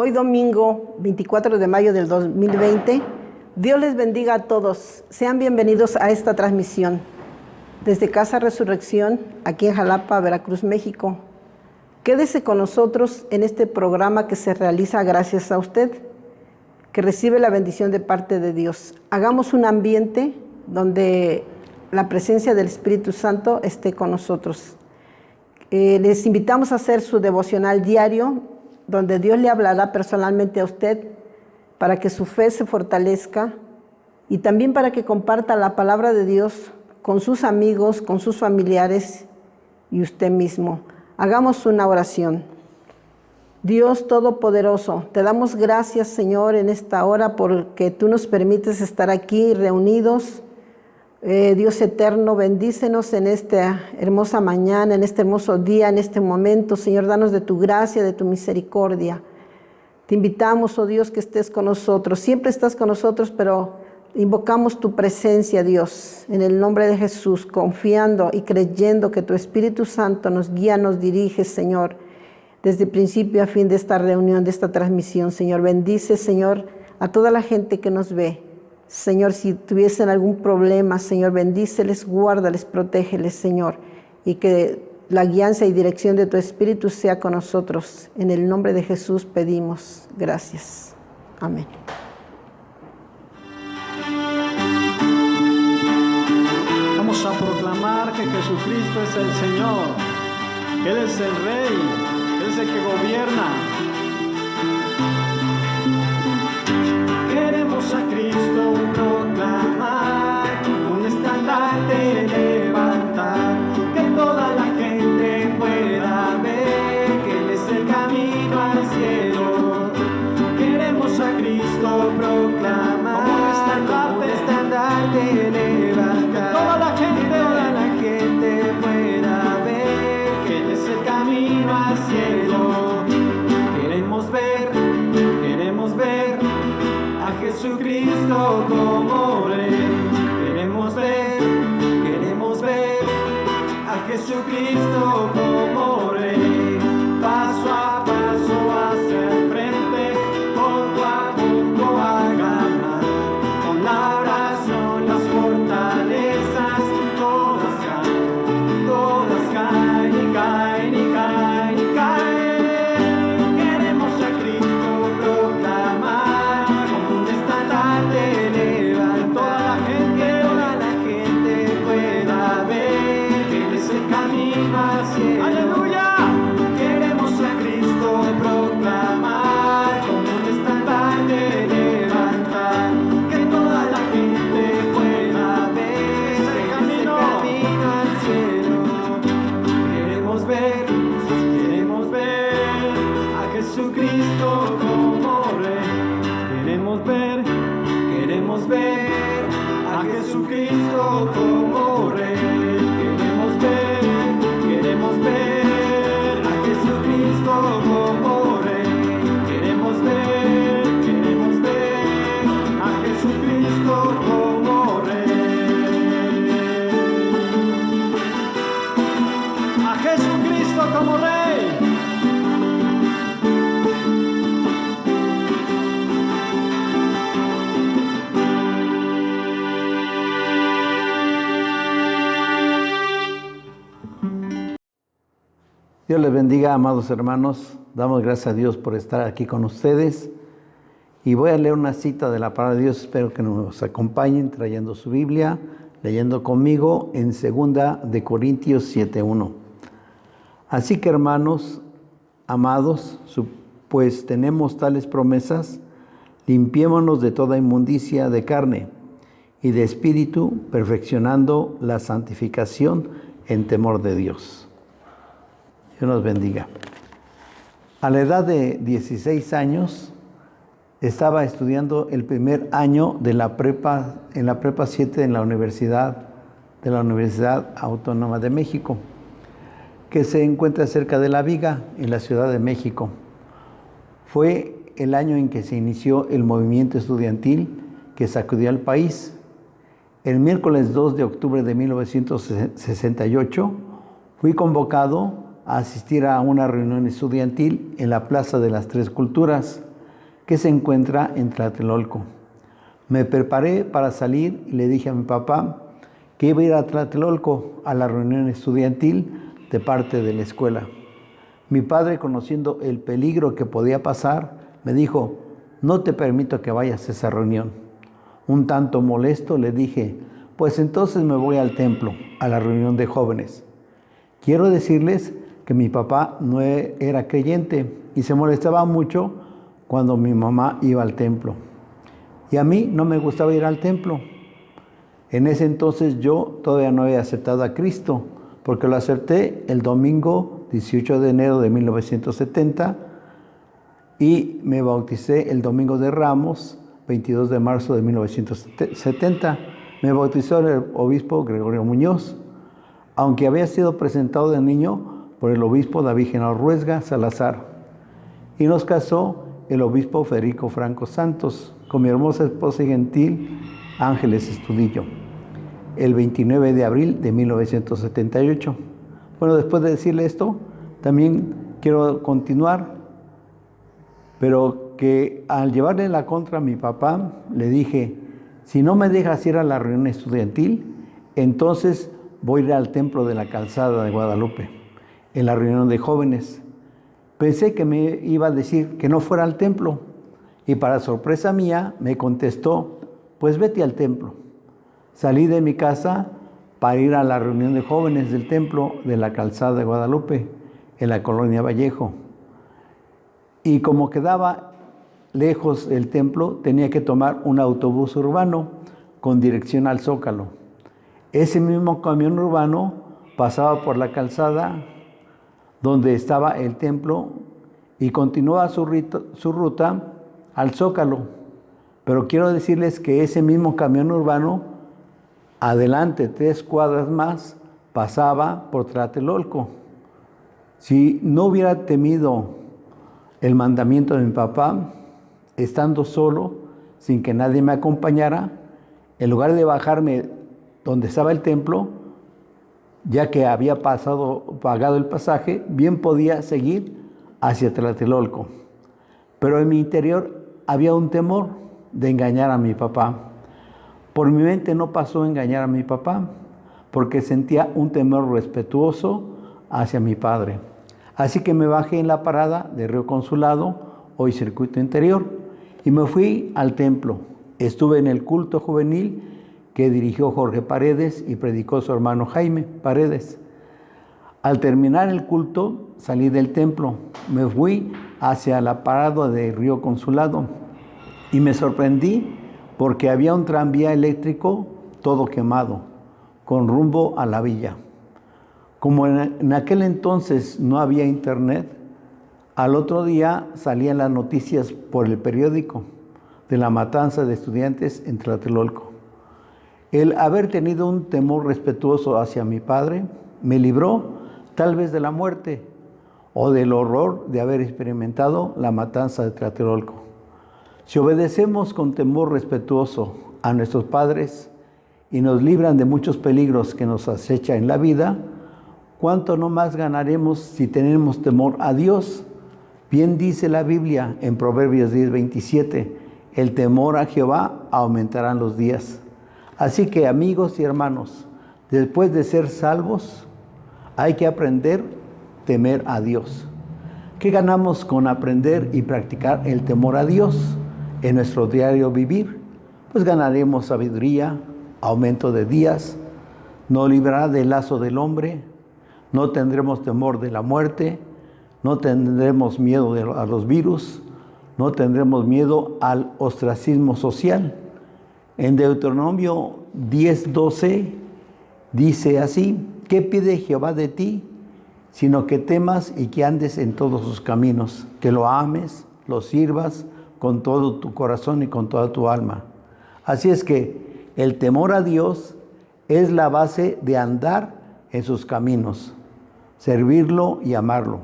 Hoy domingo 24 de mayo del 2020. Dios les bendiga a todos. Sean bienvenidos a esta transmisión desde Casa Resurrección, aquí en Jalapa, Veracruz, México. Quédese con nosotros en este programa que se realiza gracias a usted, que recibe la bendición de parte de Dios. Hagamos un ambiente donde la presencia del Espíritu Santo esté con nosotros. Les invitamos a hacer su devocional diario, donde Dios le hablará personalmente a usted para que su fe se fortalezca y también para que comparta la palabra de Dios con sus amigos, con sus familiares y usted mismo. Hagamos una oración. Dios Todopoderoso, te damos gracias, Señor, en esta hora porque tú nos permites estar aquí reunidos. Dios eterno, bendícenos en esta hermosa mañana, en este hermoso día, en este momento. Señor, danos de tu gracia, de tu misericordia. Te invitamos, oh Dios, que estés con nosotros. Siempre estás con nosotros, pero invocamos tu presencia, Dios, en el nombre de Jesús, confiando y creyendo que tu Espíritu Santo nos guía, nos dirige, Señor, desde principio a fin de esta reunión, de esta transmisión. Señor, bendice, Señor, a toda la gente que nos ve. Señor, si tuviesen algún problema, Señor, bendíceles, guárdales, protégeles, Señor, y que la guianza y dirección de tu Espíritu sea con nosotros. En el nombre de Jesús pedimos. Gracias. Amén. Vamos a proclamar que Jesucristo es el Señor, que Él es el Rey, Él es el que gobierna. Queremos a Cristo proclamar, un estandarte levantar, que toda la gente pueda ver que Él es el camino al cielo. Queremos a Cristo proclamar, un estandarte levantar, que toda la gente pueda ver que Él es el camino al cielo. Queremos ver a Jesucristo como Rey. Queremos ver a Jesucristo como Rey. Paso a paso hacia el frente, poco a poco a ganar. Con la oración las fortalezas todas caen y caen y caen y caen. Queremos a Cristo proclamar, como un estandarte levantar. Toda la gente pueda ver que Él es el camino al cielo. ¡Aleluya! Queremos a Cristo proclamar, como un estandarte levantar, que toda la gente pueda ver que Él es el camino al cielo. Queremos ver a Jesucristo como Rey. Queremos ver a Jesucristo como Rey. Queremos ver a Jesucristo como Rey. Queremos ver a Jesucristo como Rey. A Jesucristo como Rey. Dios les bendiga, amados hermanos. Damos gracias a Dios por estar aquí con ustedes. Y voy a leer una cita de la palabra de Dios. Espero que nos acompañen trayendo su Biblia, leyendo conmigo en 2 de Corintios 7:1. Así que, hermanos, amados, pues tenemos tales promesas, limpiémonos de toda inmundicia de carne y de espíritu, perfeccionando la santificación en temor de Dios. Dios nos bendiga. A la edad de 16 años, estaba estudiando el primer año de la prepa, en la prepa 7 en la Universidad Autónoma de México, que se encuentra cerca de La Viga, en la Ciudad de México. Fue el año en que se inició el movimiento estudiantil que sacudió al país. El miércoles 2 de octubre de 1968 fui convocado a asistir a una reunión estudiantil en la Plaza de las Tres Culturas, que se encuentra en Tlatelolco. Me preparé para salir y le dije a mi papá que iba a ir a Tlatelolco a la reunión estudiantil de parte de la escuela. Mi padre, conociendo el peligro que podía pasar, me dijo: no te permito que vayas a esa reunión. Un tanto molesto le dije: pues entonces me voy al templo, a la reunión de jóvenes. Quiero decirles que mi papá no era creyente y se molestaba mucho cuando mi mamá iba al templo. Y a mí no me gustaba ir al templo. En ese entonces yo todavía no había aceptado a Cristo, porque lo acepté el domingo 18 de enero de 1970 y me bauticé el domingo de Ramos, 22 de marzo de 1970. Me bautizó el obispo Gregorio Muñoz, aunque había sido presentado de niño por el obispo David Genaro Ruesga Salazar. Y nos casó el obispo Federico Franco Santos con mi hermosa esposa y gentil Ángeles Estudillo, el 29 de abril de 1978. Bueno, después de decirle esto, también quiero continuar, pero que al llevarle la contra a mi papá, le dije: si no me dejas ir a la reunión estudiantil, entonces voy a ir al templo de la Calzada de Guadalupe, en la reunión de jóvenes. Pensé que me iba a decir que no fuera al templo, y para sorpresa mía me contestó: pues vete al templo. Salí de mi casa para ir a la reunión de jóvenes del templo de la Calzada de Guadalupe, en la colonia Vallejo. Y como quedaba lejos del templo, tenía que tomar un autobús urbano con dirección al Zócalo. Ese mismo camión urbano pasaba por la calzada donde estaba el templo y continuaba su ruta al Zócalo. Pero quiero decirles que ese mismo camión urbano, adelante 3 cuadras más, pasaba por Tlatelolco. Si no hubiera temido el mandamiento de mi papá, estando solo, sin que nadie me acompañara, en lugar de donde estaba el templo, ya que había pagado el pasaje, bien podía seguir hacia Tlatelolco. Pero en mi interior había un temor de engañar a mi papá. Por mi mente no pasó engañar a mi papá, porque sentía un temor respetuoso hacia mi padre. Así que me bajé en la parada de Río Consulado, hoy Circuito Interior, y me fui al templo. Estuve en el culto juvenil que dirigió Jorge Paredes y predicó su hermano Jaime Paredes. Al terminar el culto, salí del templo, me fui hacia la parada de Río Consulado y me sorprendí porque había un tranvía eléctrico todo quemado, con rumbo a la villa. Como en aquel entonces no había internet, al otro día salían las noticias por el periódico de la matanza de estudiantes en Tlatelolco. El haber tenido un temor respetuoso hacia mi padre me libró tal vez de la muerte o del horror de haber experimentado la matanza de Tlatelolco. Si obedecemos con temor respetuoso a nuestros padres y nos libran de muchos peligros que nos acecha en la vida, ¿cuánto no más ganaremos si tenemos temor a Dios? Bien dice la Biblia en Proverbios 10:27, el temor a Jehová aumentarán los días. Así que, amigos y hermanos, después de ser salvos, hay que aprender a temer a Dios. ¿Qué ganamos con aprender y practicar el temor a Dios en nuestro diario vivir? Pues ganaremos sabiduría, aumento de días, nos librará del lazo del hombre, no tendremos temor de la muerte, no tendremos miedo a los virus, no tendremos miedo al ostracismo social. En Deuteronomio 10:12 dice así: ¿qué pide Jehová de ti? Sino que temas y que andes en todos sus caminos, que lo ames, lo sirvas con todo tu corazón y con toda tu alma. Así es que el temor a Dios es la base de andar en sus caminos, servirlo y amarlo.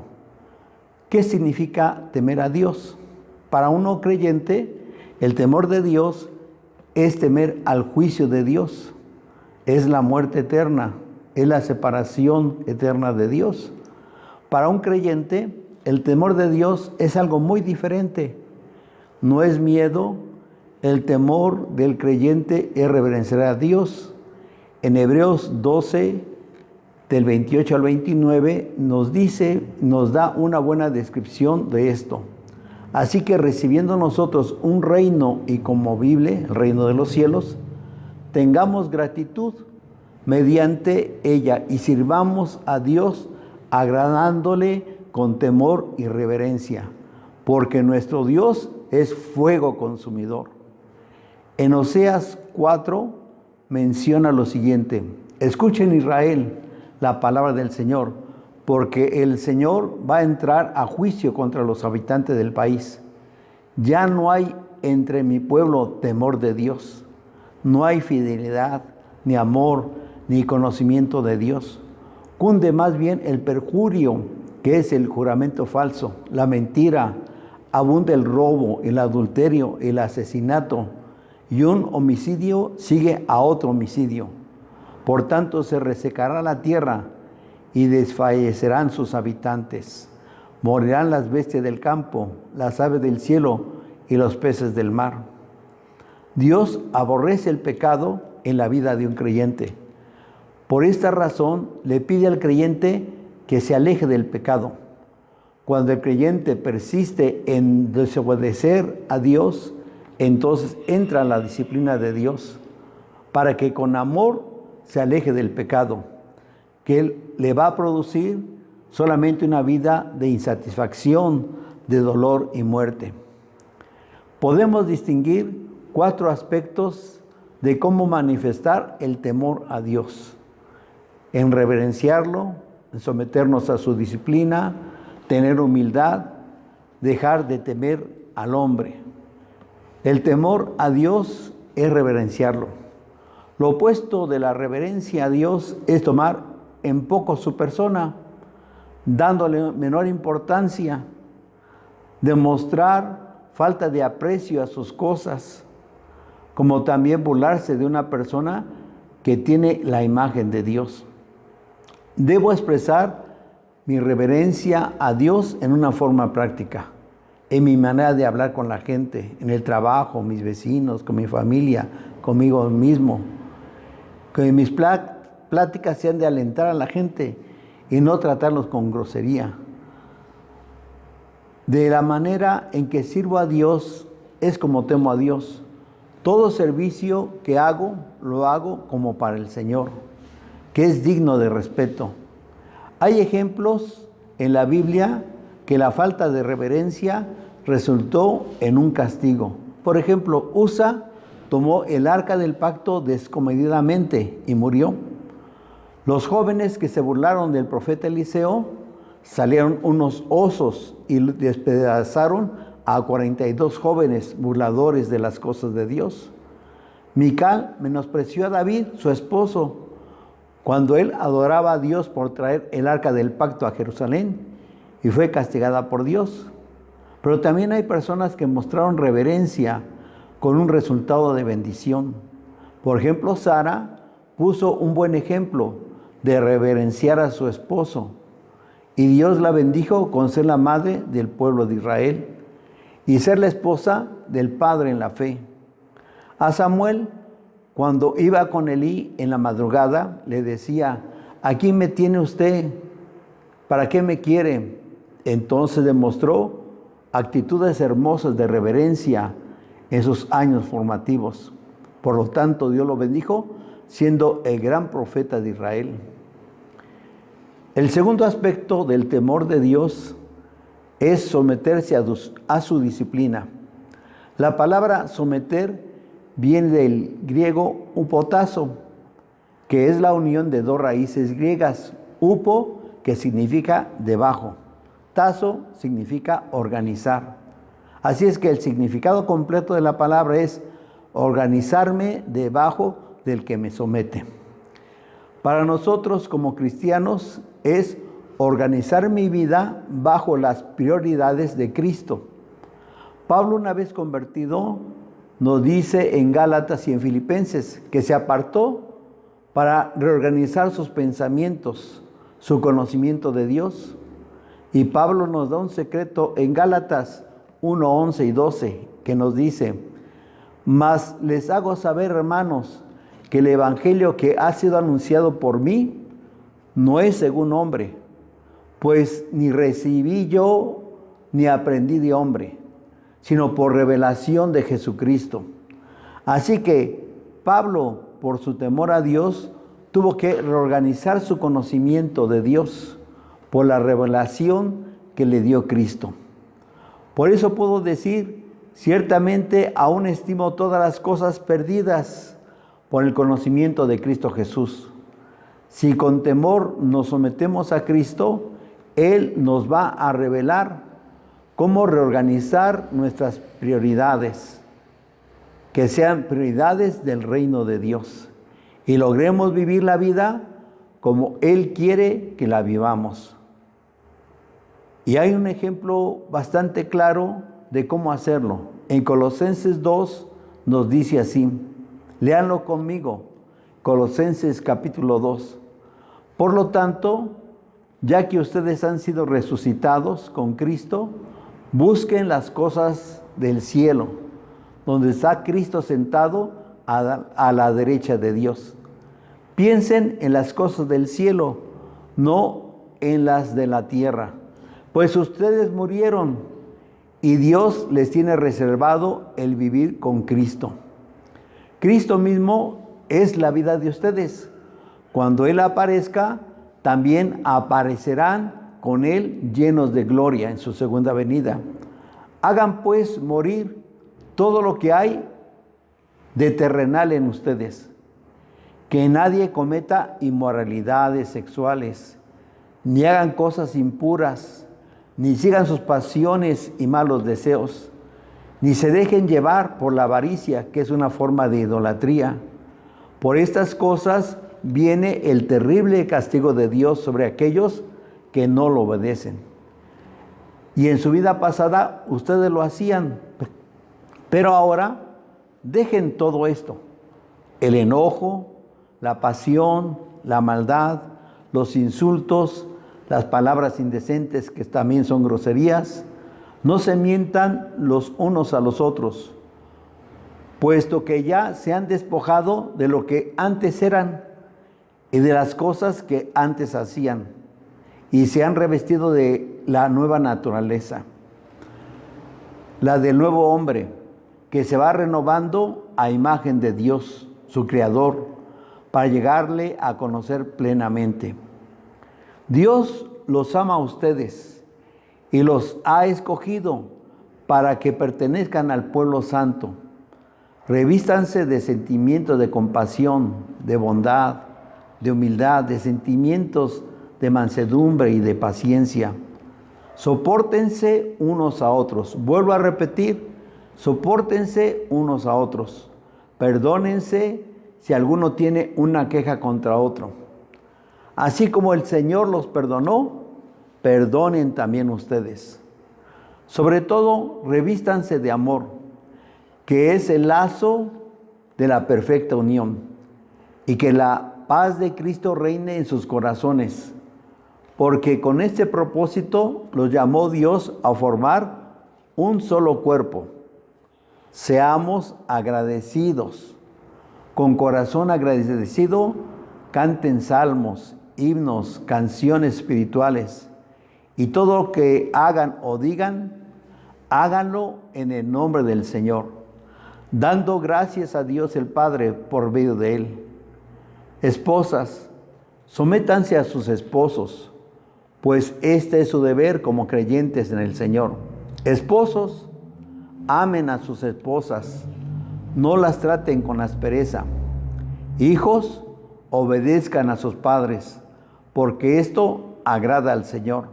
¿Qué significa temer a Dios? Para un no creyente, el temor de Dios es temer al juicio de Dios, es la muerte eterna, es la separación eterna de Dios. Para un creyente, el temor de Dios es algo muy diferente. no es miedo, el temor del creyente es reverenciar a Dios. En Hebreos 12, del 28 al 29, nos da una buena descripción de esto. Así que recibiendo nosotros un reino inconmovible, el reino de los cielos, tengamos gratitud mediante ella y sirvamos a Dios agradándole con temor y reverencia, porque nuestro Dios es fuego consumidor. En Oseas 4 menciona lo siguiente: escuchen Israel la palabra del Señor, porque el Señor va a entrar a juicio contra los habitantes del país. Ya no hay entre mi pueblo temor de Dios, no hay fidelidad, ni amor, ni conocimiento de Dios. Cunde más bien el perjurio, que es el juramento falso, la mentira, abunda el robo, el adulterio, el asesinato, y un homicidio sigue a otro homicidio. Por tanto, se resecará la tierra y desfallecerán sus habitantes. Morirán las bestias del campo, las aves del cielo y los peces del mar. Dios aborrece el pecado en la vida de un creyente. Por esta razón, le pide al creyente que se aleje del pecado. Cuando el creyente persiste en desobedecer a Dios, entonces entra en la disciplina de Dios, para que con amor se aleje del pecado, que Él le va a producir solamente una vida de insatisfacción, de dolor y muerte. Podemos distinguir 4 aspectos de cómo manifestar el temor a Dios: en reverenciarlo, en someternos a su disciplina, tener humildad, dejar de temer al hombre. El temor a Dios es reverenciarlo. Lo opuesto de la reverencia a Dios es tomar en poco su persona, dándole menor importancia, demostrar falta de aprecio a sus cosas, como también burlarse de una persona que tiene la imagen de Dios. Debo expresar mi reverencia a Dios en una forma práctica, en mi manera de hablar con la gente, en el trabajo, mis vecinos, con mi familia, conmigo mismo. Que mis pláticas sean de alentar a la gente y no tratarlos con grosería. De la manera en que sirvo a Dios es como temo a Dios. Todo servicio que hago, lo hago como para el Señor, que es digno de respeto. Hay ejemplos en la Biblia que la falta de reverencia resultó en un castigo. Por ejemplo, Usa tomó el arca del pacto descomedidamente y murió. Los jóvenes que se burlaron del profeta Eliseo salieron unos osos y despedazaron a 42 jóvenes burladores de las cosas de Dios. Mical menospreció a David, su esposo, cuando él adoraba a Dios por traer el arca del pacto a Jerusalén, y fue castigada por Dios. Pero también hay personas que mostraron reverencia con un resultado de bendición. Por ejemplo, Sara puso un buen ejemplo de reverenciar a su esposo, y Dios la bendijo con ser la madre del pueblo de Israel y ser la esposa del padre en la fe. A Samuel, cuando iba con Elí en la madrugada, le decía: aquí me tiene usted, ¿para qué me quiere? Entonces demostró actitudes hermosas de reverencia en sus años formativos. Por lo tanto, Dios lo bendijo siendo el gran profeta de Israel. El segundo aspecto del temor de Dios es someterse a su disciplina. La palabra someter viene del griego upotazo, que es la unión de 2 raíces griegas: upo, que significa debajo, tazo significa organizar. Así es que el significado completo de la palabra es organizarme debajo del que me somete. Para nosotros como cristianos es organizar mi vida bajo las prioridades de Cristo. Pablo, una vez convertido, nos dice en Gálatas y en Filipenses que se apartó para reorganizar sus pensamientos, su conocimiento de Dios. Y Pablo nos da un secreto en Gálatas 1, 11 y 12, que nos dice: mas les hago saber, hermanos, que el evangelio que ha sido anunciado por mí no es según hombre, pues ni recibí yo ni aprendí de hombre, sino por revelación de Jesucristo. Así que Pablo, por su temor a Dios, tuvo que reorganizar su conocimiento de Dios por la revelación que le dio Cristo. Por eso puedo decir: ciertamente aún estimo todas las cosas perdidas por el conocimiento de Cristo Jesús. Si con temor nos sometemos a Cristo, Él nos va a revelar cómo reorganizar nuestras prioridades, que sean prioridades del reino de Dios, y logremos vivir la vida como Él quiere que la vivamos. Y hay un ejemplo bastante claro de cómo hacerlo. En Colosenses 2 nos dice así, léanlo conmigo, Colosenses capítulo 2. Por lo tanto, ya que ustedes han sido resucitados con Cristo, busquen las cosas del cielo, donde está Cristo sentado a la derecha de Dios. Piensen en las cosas del cielo, no en las de la tierra, pues ustedes murieron y Dios les tiene reservado el vivir con Cristo. Cristo mismo es la vida de ustedes. Cuando Él aparezca, también aparecerán con Él llenos de gloria en su segunda venida. Hagan pues morir todo lo que hay de terrenal en ustedes. Que nadie cometa inmoralidades sexuales, ni hagan cosas impuras, ni sigan sus pasiones y malos deseos, ni se dejen llevar por la avaricia, que es una forma de idolatría. Por estas cosas viene el terrible castigo de Dios sobre aquellos que no lo obedecen. Y en su vida pasada ustedes lo hacían, pero ahora dejen todo esto: el enojo, la pasión, la maldad, los insultos, las palabras indecentes, que también son groserías. No se mientan los unos a los otros, puesto que ya se han despojado de lo que antes eran y de las cosas que antes hacían, y se han revestido de la nueva naturaleza, la del nuevo hombre, que se va renovando a imagen de Dios, su Creador, para llegarle a conocer plenamente. Dios los ama a ustedes y los ha escogido para que pertenezcan al pueblo santo. Revístanse de sentimientos de compasión, de bondad, de humildad, de sentimientos de mansedumbre y de paciencia. Sopórtense unos a otros. Vuelvo a repetir, sopórtense unos a otros. Perdónense si alguno tiene una queja contra otro. Así como el Señor los perdonó, perdonen también ustedes. Sobre todo, revístanse de amor, que es el lazo de la perfecta unión, y que la paz de Cristo reine en sus corazones, porque con este propósito los llamó Dios a formar un solo cuerpo. Seamos agradecidos. Con corazón agradecido, canten salmos, himnos, canciones espirituales, y todo lo que hagan o digan, háganlo en el nombre del Señor, dando gracias a Dios el Padre por medio de Él. Esposas, sométanse a sus esposos, pues este es su deber como creyentes en el Señor. Esposos, amen a sus esposas, no las traten con aspereza. Hijos, obedezcan a sus padres, porque esto agrada al Señor.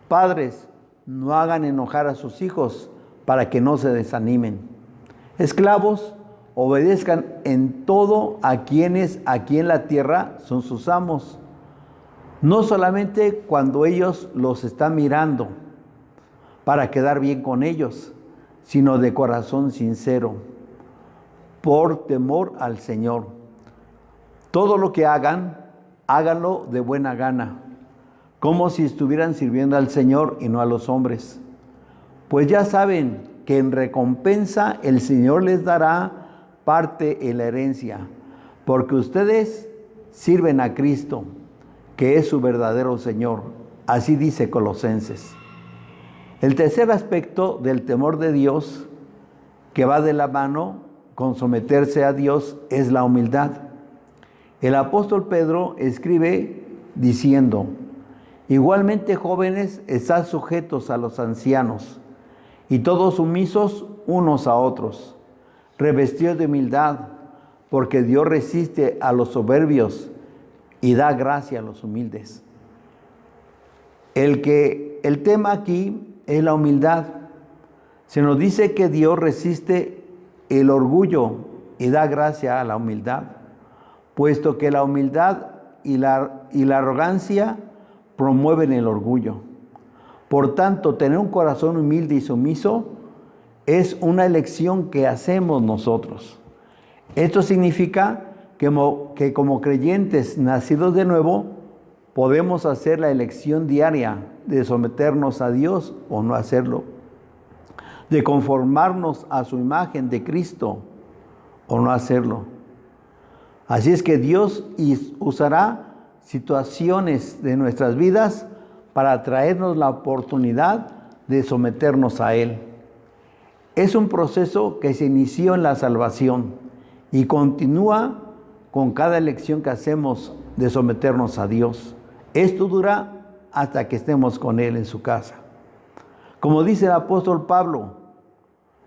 Padres, no hagan enojar a sus hijos para que no se desanimen. Esclavos, obedezcan en todo a quienes aquí en la tierra son sus amos, no solamente cuando ellos los están mirando para quedar bien con ellos, sino de corazón sincero, por temor al Señor. Todo lo que hagan, háganlo de buena gana, como si estuvieran sirviendo al Señor y no a los hombres. Pues ya saben que en recompensa el Señor les dará parte en la herencia, porque ustedes sirven a Cristo, que es su verdadero Señor. Así dice Colosenses. El tercer aspecto del temor de Dios, que va de la mano con someterse a Dios, es la humildad. El apóstol Pedro escribe diciendo: igualmente, jóvenes, estad sujetos a los ancianos, y todos sumisos unos a otros, revestidos de humildad, porque Dios resiste a los soberbios y da gracia a los humildes. El tema aquí es la humildad. Se nos dice que Dios resiste el orgullo y da gracia a la humildad, puesto que la humildad y la arrogancia promueven el orgullo. Por tanto, tener un corazón humilde y sumiso es una elección que hacemos nosotros. Esto significa que como creyentes nacidos de nuevo, podemos hacer la elección diaria de someternos a Dios o no hacerlo, de conformarnos a su imagen de Cristo o no hacerlo. Así es que Dios usará situaciones de nuestras vidas para traernos la oportunidad de someternos a Él. Es un proceso que se inició en la salvación y continúa con cada elección que hacemos de someternos a Dios. Esto dura hasta que estemos con Él en su casa. Como dice el apóstol Pablo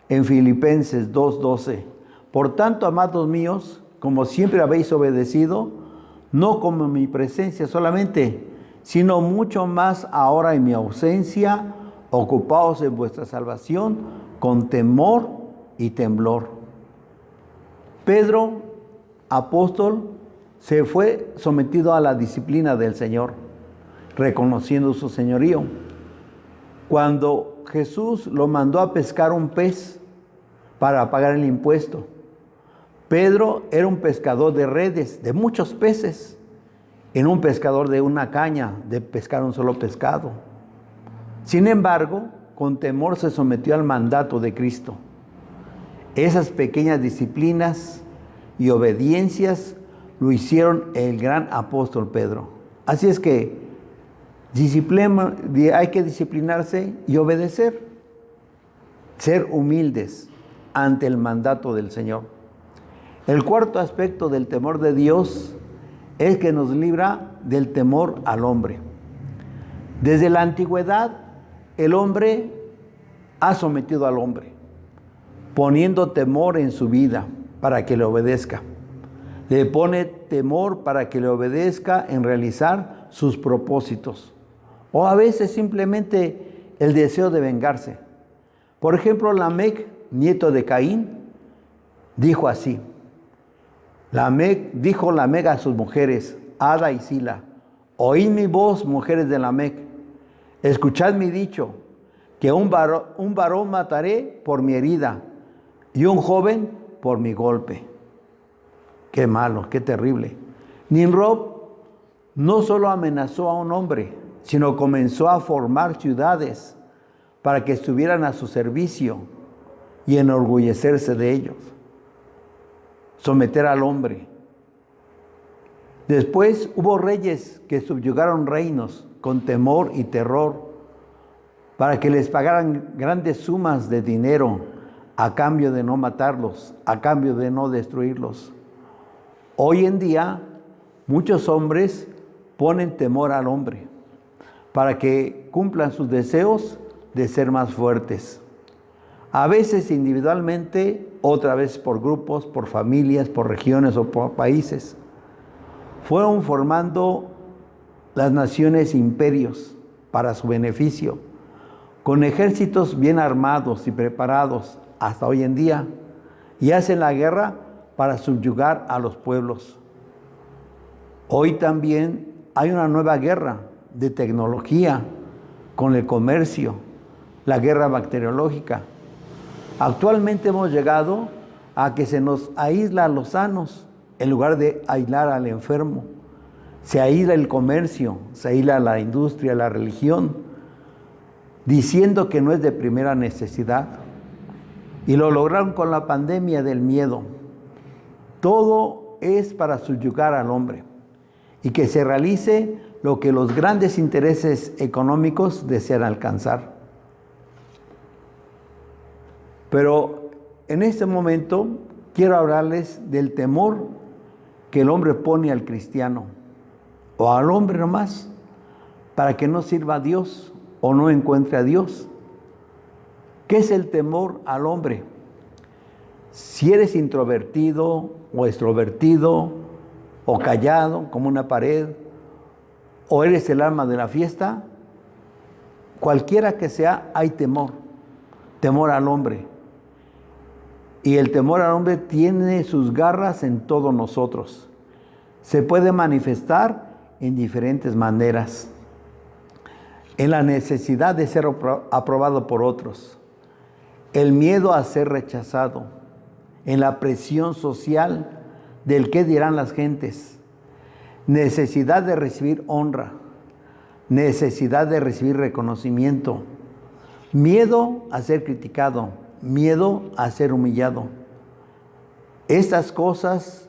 en Filipenses 2:12: por tanto, amados míos, como siempre habéis obedecido, no como en mi presencia solamente, sino mucho más ahora en mi ausencia, ocupaos en vuestra salvación con temor y temblor. Pedro, apóstol, se fue sometido a la disciplina del Señor, reconociendo su señorío. Cuando Jesús lo mandó a pescar un pez para pagar el impuesto, Pedro era un pescador de redes, de muchos peces, en un pescador de una caña, de pescar un solo pescado. Sin embargo, con temor se sometió al mandato de Cristo. Esas pequeñas disciplinas y obediencias lo hicieron el gran apóstol Pedro. Así es que hay que disciplinarse y obedecer, ser humildes ante el mandato del Señor. El cuarto aspecto del temor de Dios es que nos libra del temor al hombre. Desde la antigüedad, el hombre ha sometido al hombre, poniendo temor en su vida para que le obedezca. Le pone temor para que le obedezca en realizar sus propósitos. O a veces simplemente el deseo de vengarse. Por ejemplo, Lamec, nieto de Caín, dijo así. Dijo Lamec a sus mujeres, Ada y Sila: oíd mi voz, mujeres de Lamec, escuchad mi dicho, que un varón mataré por mi herida y un joven por mi golpe. Qué malo, qué terrible. Nimrod no solo amenazó a un hombre, sino comenzó a formar ciudades para que estuvieran a su servicio y enorgullecerse de ellos. Someter al hombre. Después hubo reyes que subyugaron reinos con temor y terror para que les pagaran grandes sumas de dinero a cambio de no matarlos, a cambio de no destruirlos. Hoy en día, muchos hombres ponen temor al hombre para que cumplan sus deseos de ser más fuertes. A veces individualmente, otra vez por grupos, por familias, por regiones o por países. Fueron formando las naciones imperios para su beneficio, con ejércitos bien armados y preparados hasta hoy en día, y hacen la guerra para subyugar a los pueblos. Hoy también hay una nueva guerra de tecnología con el comercio, la guerra bacteriológica. Actualmente hemos llegado a que se nos aísla a los sanos en lugar de aislar al enfermo. Se aísla el comercio, se aísla la industria, la religión, diciendo que no es de primera necesidad. Y lo lograron con la pandemia del miedo. Todo es para subyugar al hombre y que se realice lo que los grandes intereses económicos desean alcanzar. Pero en este momento quiero hablarles del temor que el hombre pone al cristiano o al hombre nomás para que no sirva a Dios o no encuentre a Dios. ¿Qué es el temor al hombre? Si eres introvertido o extrovertido o callado como una pared o eres el alma de la fiesta, cualquiera que sea, hay temor al hombre. Y el temor al hombre tiene sus garras en todos nosotros. Se puede manifestar en diferentes maneras. En la necesidad de ser aprobado por otros. El miedo a ser rechazado. En la presión social del qué dirán las gentes. Necesidad de recibir honra. Necesidad de recibir reconocimiento. Miedo a ser criticado. Miedo a ser humillado. Estas cosas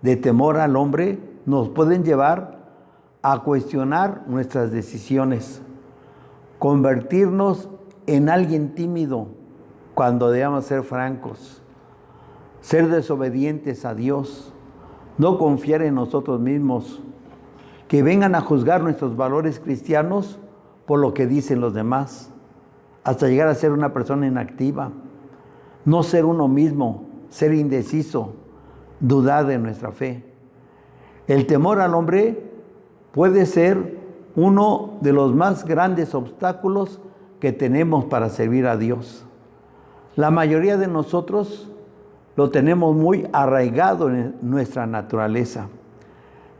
de temor al hombre nos pueden llevar a cuestionar nuestras decisiones, convertirnos en alguien tímido cuando debamos ser francos, ser desobedientes a Dios, no confiar en nosotros mismos, que vengan a juzgar nuestros valores cristianos por lo que dicen los demás, hasta llegar a ser una persona inactiva. No ser uno mismo, ser indeciso, dudar de nuestra fe. El temor al hombre puede ser uno de los más grandes obstáculos que tenemos para servir a Dios. La mayoría de nosotros lo tenemos muy arraigado en nuestra naturaleza.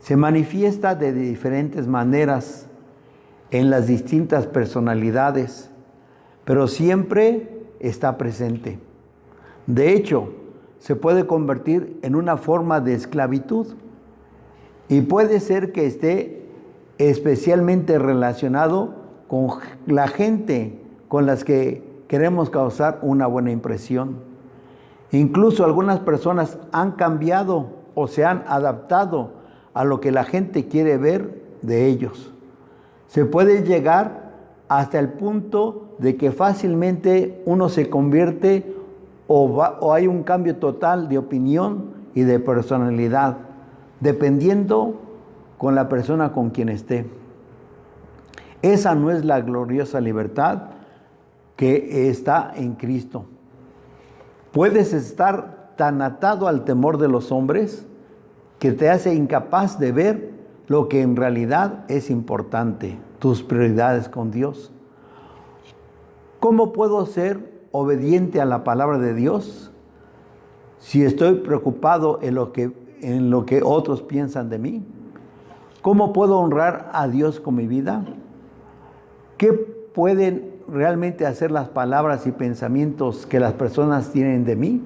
Se manifiesta de diferentes maneras en las distintas personalidades, pero siempre está presente. De hecho, se puede convertir en una forma de esclavitud y puede ser que esté especialmente relacionado con la gente con las que queremos causar una buena impresión. Incluso algunas personas han cambiado o se han adaptado a lo que la gente quiere ver de ellos. Se puede llegar hasta el punto de que fácilmente uno se convierte o hay un cambio total de opinión y de personalidad, dependiendo con la persona con quien esté. Esa no es la gloriosa libertad que está en Cristo. Puedes estar tan atado al temor de los hombres que te hace incapaz de ver lo que en realidad es importante, tus prioridades con Dios. ¿Cómo puedo ser obediente a la palabra de Dios si estoy preocupado en lo que otros piensan de mí? ¿Cómo puedo honrar a Dios con mi vida? ¿Qué pueden realmente hacer las palabras y pensamientos que las personas tienen de mí?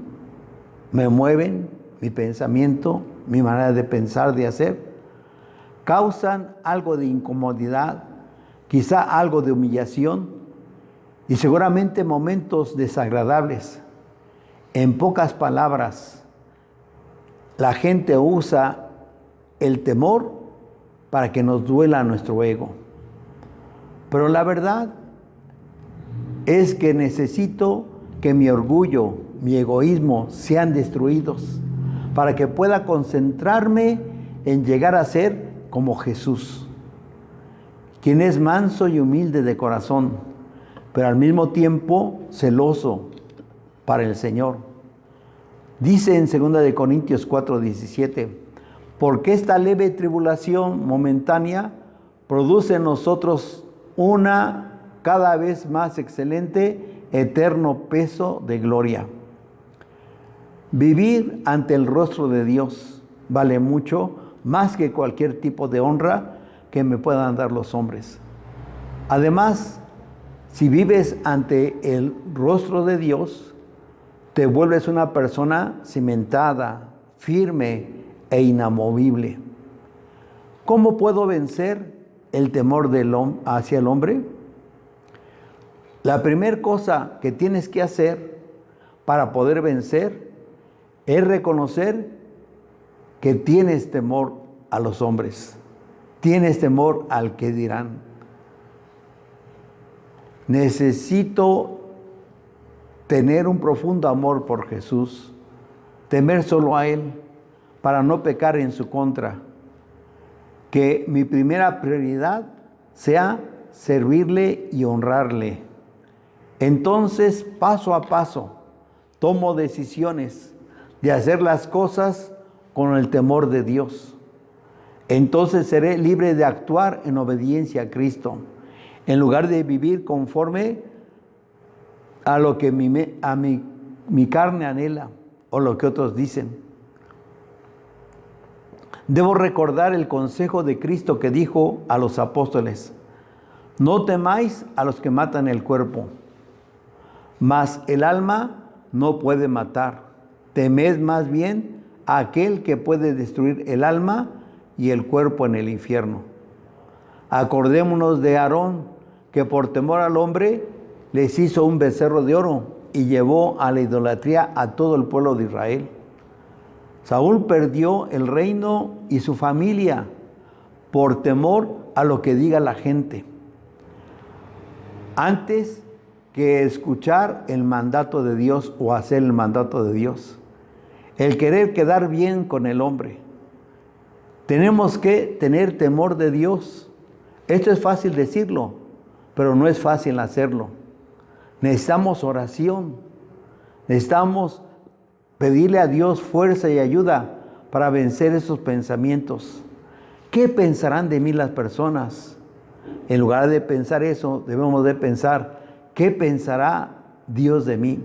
¿Me mueven mi pensamiento, mi manera de pensar, de hacer? ¿Causan algo de incomodidad, quizá algo de humillación? Y seguramente momentos desagradables. En pocas palabras, la gente usa el temor para que nos duela nuestro ego. Pero la verdad es que necesito que mi orgullo, mi egoísmo sean destruidos para que pueda concentrarme en llegar a ser como Jesús, quien es manso y humilde de corazón, pero al mismo tiempo celoso para el Señor. Dice en 2 Corintios 4:17, porque esta leve tribulación momentánea produce en nosotros una cada vez más excelente, eterno peso de gloria. Vivir ante el rostro de Dios vale mucho más que cualquier tipo de honra que me puedan dar los hombres. Además, si vives ante el rostro de Dios, te vuelves una persona cimentada, firme e inamovible. ¿Cómo puedo vencer el temor hacia el hombre? La primera cosa que tienes que hacer para poder vencer es reconocer que tienes temor a los hombres, tienes temor al que dirán. Necesito tener un profundo amor por Jesús, temer solo a Él para no pecar en su contra. Que mi primera prioridad sea servirle y honrarle. Entonces, paso a paso, tomo decisiones de hacer las cosas con el temor de Dios. Entonces seré libre de actuar en obediencia a Cristo, en lugar de vivir conforme a lo que mi carne anhela o lo que otros dicen. Debo recordar el consejo de Cristo que dijo a los apóstoles: no temáis a los que matan el cuerpo, mas el alma no puede matar. Temed más bien a aquel que puede destruir el alma y el cuerpo en el infierno. Acordémonos de Aarón, que por temor al hombre les hizo un becerro de oro y llevó a la idolatría a todo el pueblo de Israel. Saúl perdió el reino y su familia por temor a lo que diga la gente, antes que escuchar el mandato de Dios o hacer el mandato de Dios. El querer quedar bien con el hombre. Tenemos que tener temor de Dios. Esto es fácil decirlo, pero no es fácil hacerlo. Necesitamos oración. Necesitamos pedirle a Dios fuerza y ayuda para vencer esos pensamientos. ¿Qué pensarán de mí las personas? En lugar de pensar eso, debemos de pensar, ¿qué pensará Dios de mí?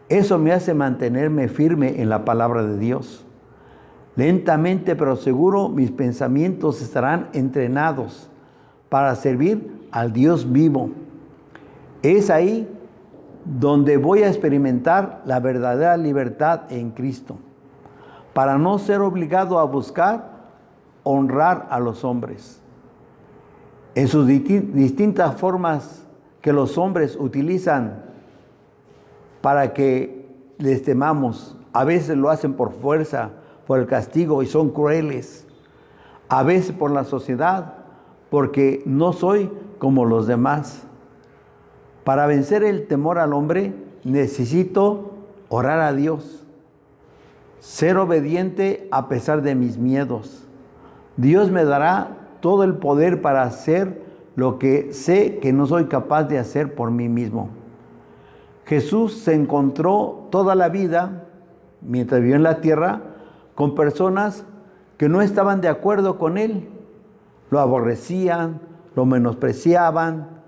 Eso me hace mantenerme firme en la palabra de Dios. Lentamente pero seguro mis pensamientos estarán entrenados para servir al Dios vivo. Es ahí donde voy a experimentar la verdadera libertad en Cristo, para no ser obligado a buscar honrar a los hombres. En sus distintas formas que los hombres utilizan para que les temamos. A veces lo hacen por fuerza, por el castigo y son crueles. A veces por la sociedad, porque no soy como los demás. Para vencer el temor al hombre, necesito orar a Dios, ser obediente a pesar de mis miedos. Dios me dará todo el poder para hacer lo que sé que no soy capaz de hacer por mí mismo. Jesús se encontró toda la vida, mientras vivió en la tierra, con personas que no estaban de acuerdo con Él. Lo aborrecían, lo menospreciaban,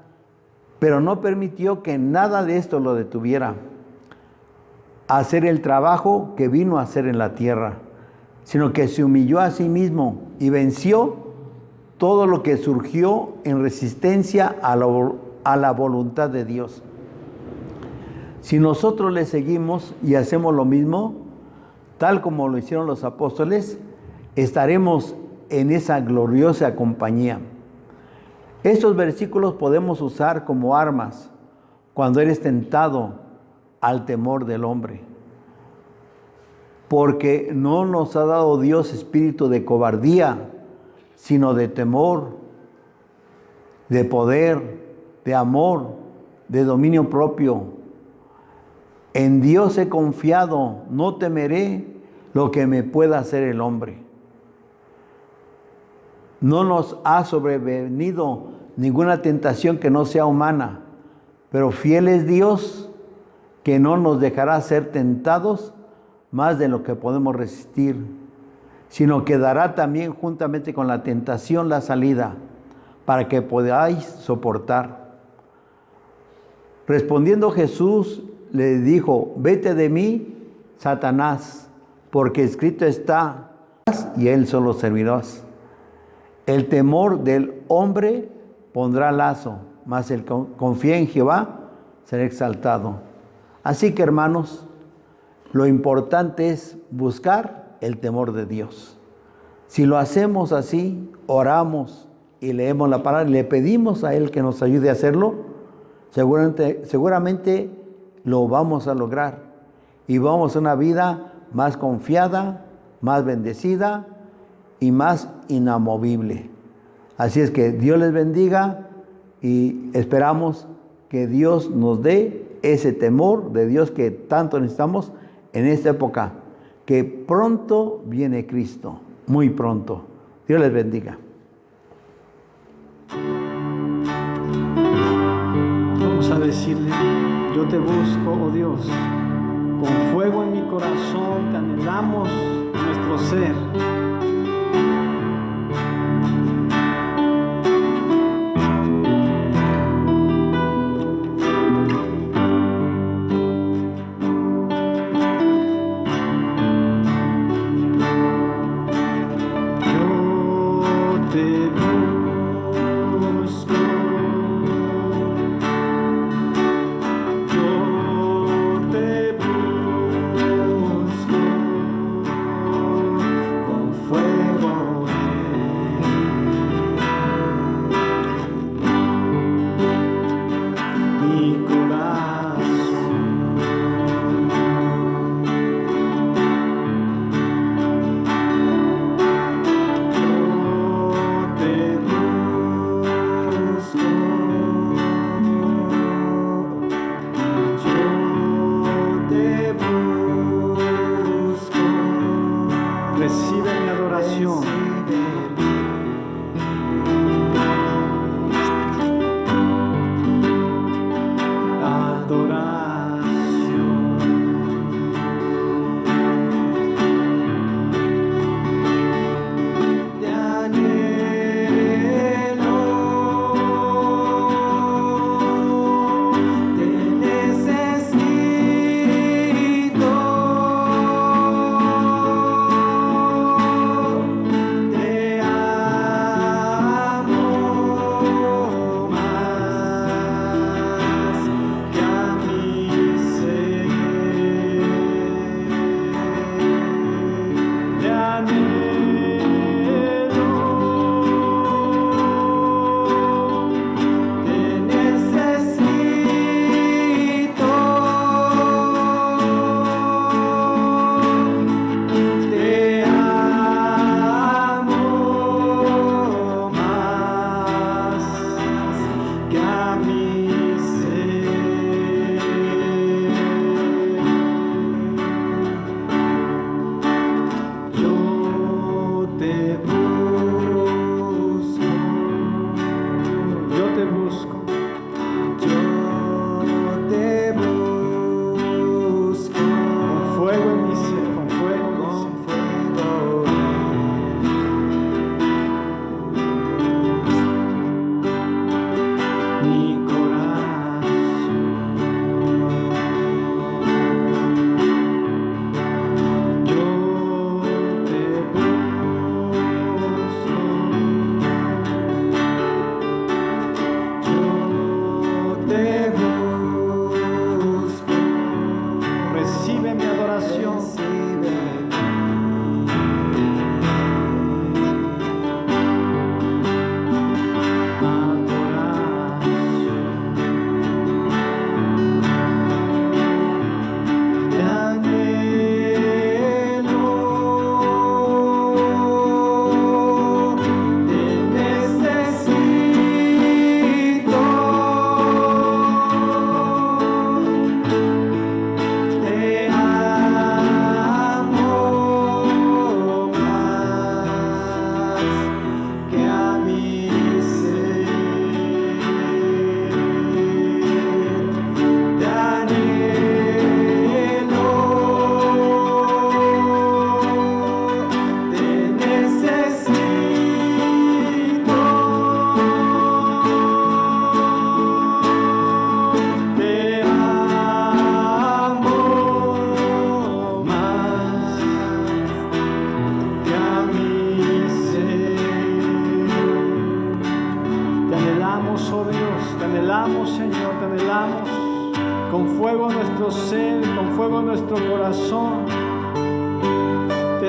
pero no permitió que nada de esto lo detuviera a hacer el trabajo que vino a hacer en la tierra, sino que se humilló a sí mismo y venció todo lo que surgió en resistencia a la voluntad de Dios. Si nosotros le seguimos y hacemos lo mismo, tal como lo hicieron los apóstoles, estaremos en esa gloriosa compañía. Estos versículos podemos usar como armas cuando eres tentado al temor del hombre. Porque no nos ha dado Dios espíritu de cobardía, sino de temor, de poder, de amor, de dominio propio. En Dios he confiado, no temeré lo que me pueda hacer el hombre. No nos ha sobrevenido ninguna tentación que no sea humana, pero fiel es Dios, que no nos dejará ser tentados más de lo que podemos resistir, sino que dará también juntamente con la tentación la salida, para que podáis soportar. Respondiendo Jesús, le dijo: vete de mí, Satanás, porque escrito está, y él solo servirás. El temor del hombre pondrá lazo, mas el que confía en Jehová será exaltado. Así que, hermanos, lo importante es buscar el temor de Dios. Si lo hacemos así, oramos y leemos la palabra y le pedimos a Él que nos ayude a hacerlo, seguramente lo vamos a lograr. y vamos a una vida más confiada, más bendecida y más inamovible. Así es que Dios les bendiga y esperamos que Dios nos dé ese temor de Dios que tanto necesitamos en esta época, que pronto viene Cristo, muy pronto. Dios les bendiga. Vamos a decirle: yo te busco, oh Dios, con fuego en mi corazón, te anhelamos nuestro ser. Recibe mi adoración.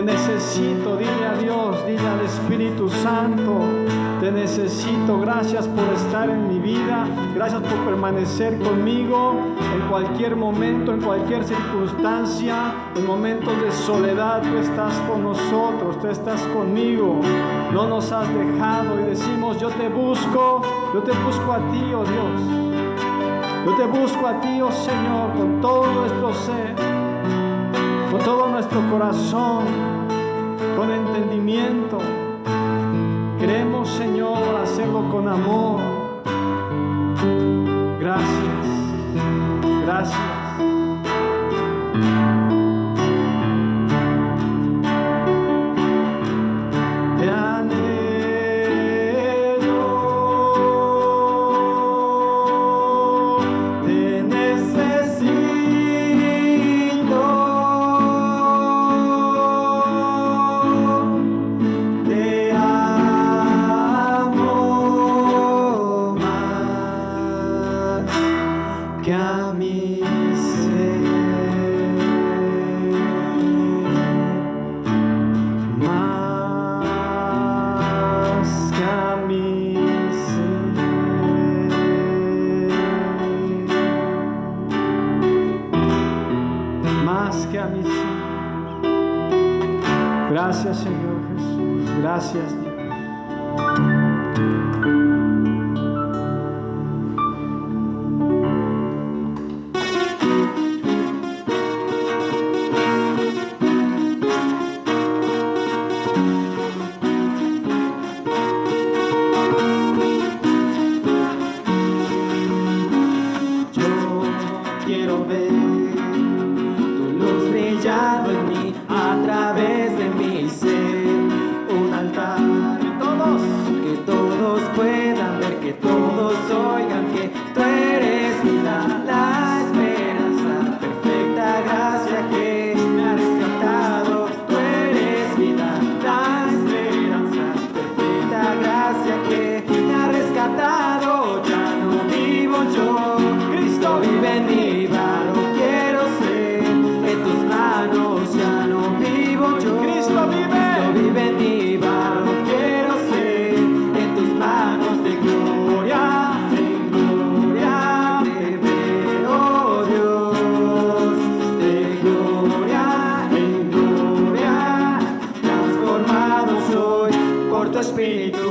necesito, dile a Dios, dile al Espíritu Santo, te necesito. Gracias por estar en mi vida, gracias por permanecer conmigo en cualquier momento, en cualquier circunstancia, en momentos de soledad. Tú estás con nosotros, tú estás conmigo, no nos has dejado. Y decimos, yo te busco a ti, oh Dios. Yo te busco a ti, oh Señor, con todo nuestro ser, con todo nuestro corazón, con entendimiento. Queremos, Señor, hacerlo con amor. Gracias, gracias. Te anhelo, te necesito, te amo más que a mi ser, más que a mi ser, más que a mi ser. Gracias, Señor Jesús, gracias, Dios. Yo quiero ver tu luz brillando en mí, a través de mi ser, un altar que todos puedan ver, que todos oigan que tú eres vida, la esperanza, perfecta gracia que me ha rescatado. Tú eres vida, la esperanza, perfecta gracia que me ha rescatado. Ya no vivo yo, Cristo vive en mí, no quiero ser en tus manos. Ya no vivo yo, Cristo vive en mí, no quiero ser en tus manos. De gloria en gloria te veo, Dios, de gloria en gloria, transformado soy por tu Espíritu.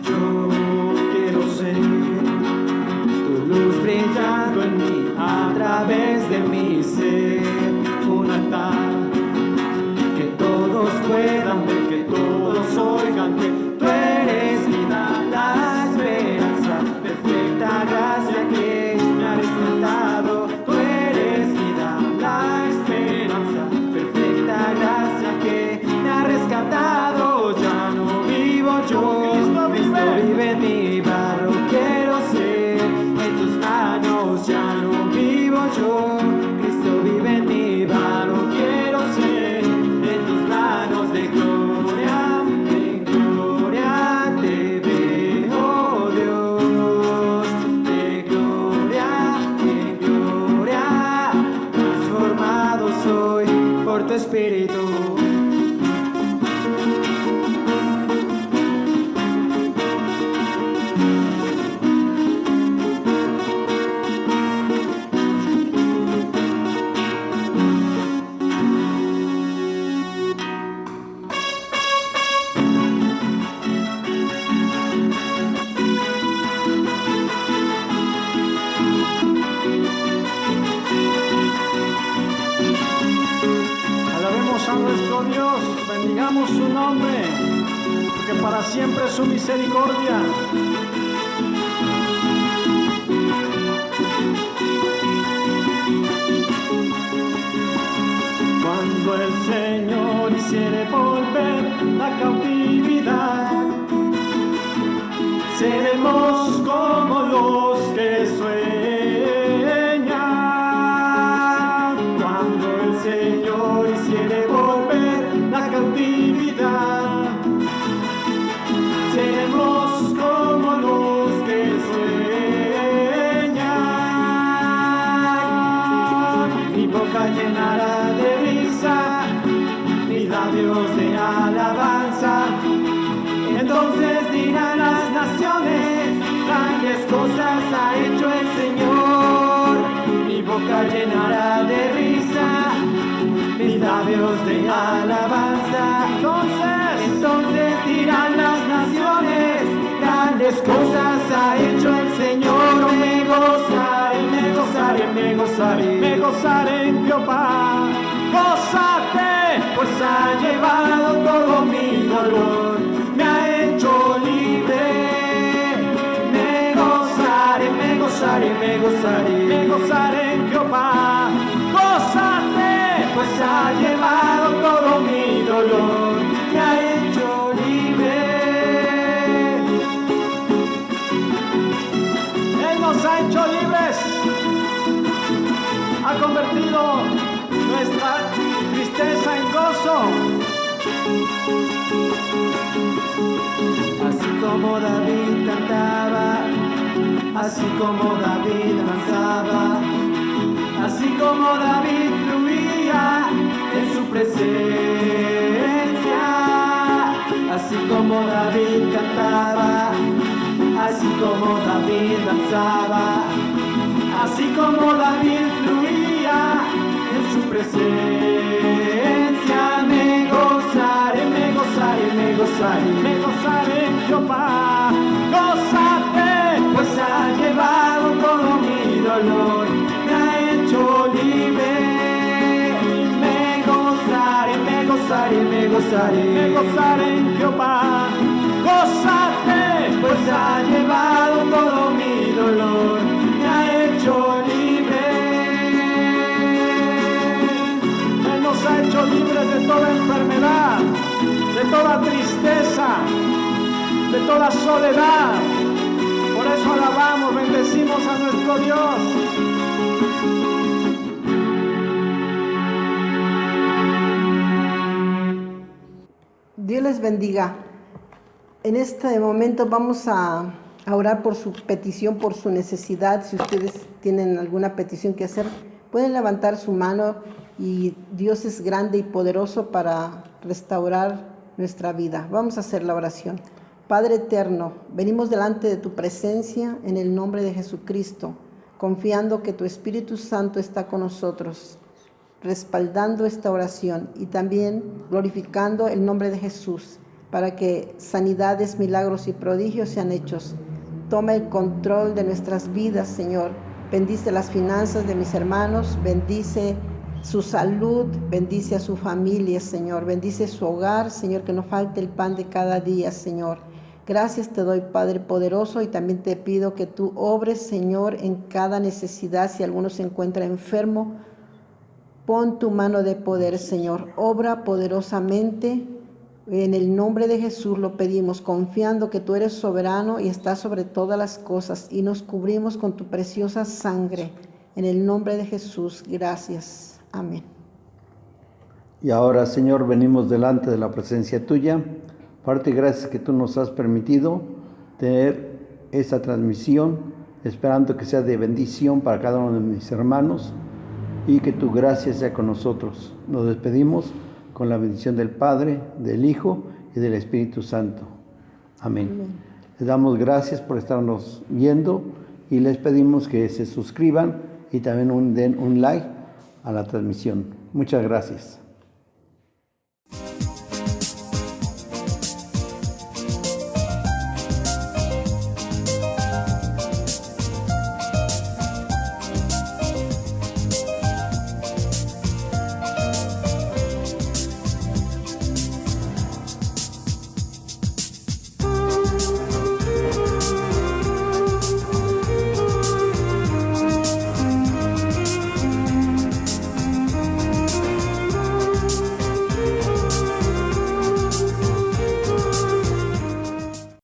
Yo quiero ser tu luz brillando en mí, a través de mi ser, un altar que todos puedan ver, que todos oigan que tú eres vida, la esperanza, perfecta gracia que me ha rescatado. Tú eres vida, la esperanza, perfecta gracia que me ha rescatado. Ya no vivo yo, Cristo vive en mí, barro quiero ser en tus manos. Ya no vivo yo, Cristo vive en mí, barro quiero ser en tus manos. De gloria en gloria te veo, Dios, de gloria en gloria, transformado soy por tu Espíritu. Alabemos a nuestro Dios, bendigamos su nombre, porque para siempre es su misericordia. Cuando el Señor hiciere volver la cautividad, seremos como los que sueñan. Cuando el Señor hiciere volver la cautividad, Entonces dirán las naciones, grandes cosas ha hecho el Señor. Mi boca llenará de risa, mis labios de alabanza. Entonces dirán las naciones, grandes cosas ha hecho el Señor. Me gozaré, me gozaré, me gozaré, me gozaré en Jehová. Gózate, pues ha llevado todo mi dolor, me ha hecho libre. Me gozaré, me gozaré, me gozaré, me gozaré en Jehová. Gózate, pues ha llevado todo mi dolor, me ha hecho libre. Él nos ha hecho libres, ha convertido nuestra tristeza en gozo. Así como David cantaba, así como David danzaba, así como David fluía en su presencia, así como David cantaba, así como David danzaba, así como David fluía en su presencia. Me gozaré, me gozaré, me gozaré, me gozaré en Jehová. Gózate, pues ha llevado todo mi dolor, me ha hecho libre. Me gozaré, me gozaré, me gozaré, me gozaré en Jehová. Gózate, pues ha llevado todo mi dolor, me ha hecho libre. Él nos ha hecho libres de toda enfermedad, de toda tristeza, de toda soledad. Por eso alabamos, bendecimos a nuestro Dios. Dios les bendiga. En este momento vamos a orar por su petición, por su necesidad. Si ustedes tienen alguna petición que hacer, pueden levantar su mano y Dios es grande y poderoso para restaurar nuestra vida. Vamos a hacer la oración. Padre eterno, venimos delante de tu presencia en el nombre de Jesucristo, confiando que tu Espíritu Santo está con nosotros, respaldando esta oración y también glorificando el nombre de Jesús para que sanidades, milagros y prodigios sean hechos. Toma el control de nuestras vidas, Señor. Bendice las finanzas de mis hermanos, bendice su salud, bendice a su familia, Señor. Bendice su hogar, Señor, que no falte el pan de cada día, Señor. Gracias te doy, Padre poderoso, y también te pido que tú obres, Señor, en cada necesidad. Si alguno se encuentra enfermo, pon tu mano de poder, Señor. Obra poderosamente. En el nombre de Jesús lo pedimos, confiando que tú eres soberano y estás sobre todas las cosas, y nos cubrimos con tu preciosa sangre. En el nombre de Jesús, gracias. Amén. Y ahora, Señor, venimos delante de la presencia tuya. Parte gracias que tú nos has permitido tener esta transmisión, esperando que sea de bendición para cada uno de mis hermanos y que tu gracia sea con nosotros. Nos despedimos con la bendición del Padre, del Hijo y del Espíritu Santo. Amén. Amén. Les damos gracias por estarnos viendo y les pedimos que se suscriban y también den un like a la transmisión. Muchas gracias.